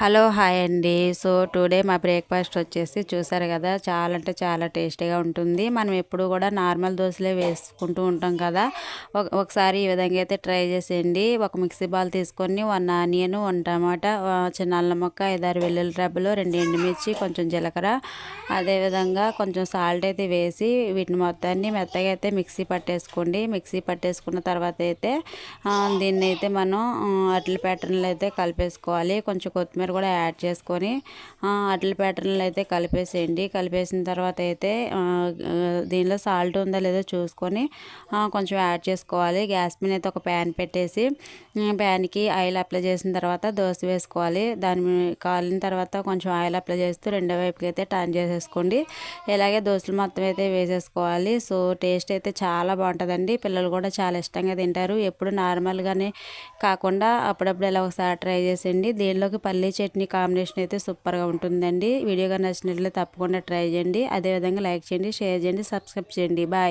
Hello hi అండి. So today మా breakfast వచ్చేసి చూసారు కదా, చాలా అంటే చాలా టేస్టీగా ఉంటుంది. మనం ఎప్పుడు కూడా నార్మల్ దోశలే వేసుకుంటూ ఉంటాం కదా. ఒకసారి ఈ విధంగా అయితే ట్రై చేసేయండి. ఒక మిక్సీ బాల్ తీసుకొని 1 ఆనియన్, 1 టమాటా, చిన్న అల్లం ముక్క, 5-6 వెల్లుల్లి రెబ్బలు, 2 ఎండుమిర్చి, కొంచెం జీలకర్ర, అదేవిధంగా కొంచెం సాల్ట్ అయితే వేసి వీటిని మొత్తాన్ని మెత్తగా అయితే మిక్సీ పట్టేసుకోండి. మిక్సీ పట్టేసుకున్న తర్వాత అయితే దీన్ని అయితే మనం అట్ల ప్యాటర్న్లో అయితే కలిపేసుకోవాలి. కొంచెం కొత్తిమీర కూడా యాడ్ చేసుకొని అట్ల ప్యాటర్న్లో అయితే కలిపేసేయండి. కలిపేసిన తర్వాత అయితే దీనిలో సాల్ట్ ఉందా లేదో చూసుకొని కొంచెం యాడ్ చేసుకోవాలి. గ్యాస్ మీద అయితే ఒక ప్యాన్ పెట్టేసి ప్యాన్కి ఆయిల్ అప్లై చేసిన తర్వాత దోశ వేసుకోవాలి. దాని కాలిన తర్వాత కొంచెం ఆయిల్ అప్లై చేస్తూ రెండో వైపుకి అయితే టర్న్ చేసేసుకోండి. ఇలాగే దోశలు మొత్తం అయితే వేసేసుకోవాలి. సో టేస్ట్ అయితే చాలా బాగుంటుందండి. పిల్లలు కూడా చాలా ఇష్టంగా తింటారు. ఎప్పుడు నార్మల్గానే కాకుండా అప్పుడప్పుడు ఇలా ఒకసారి ట్రై చేసేయండి. దీనిలోకి పల్లీ చట్నీ కాంబినేషన్ అయితే సూపర్గా ఉంటుందండి. వీడియోగా నచ్చినట్లయితే తప్పకుండా ట్రై చేయండి. అదేవిధంగా లైక్ చేయండి, షేర్ చేయండి, సబ్స్క్రైబ్ చేయండి. బాయ్.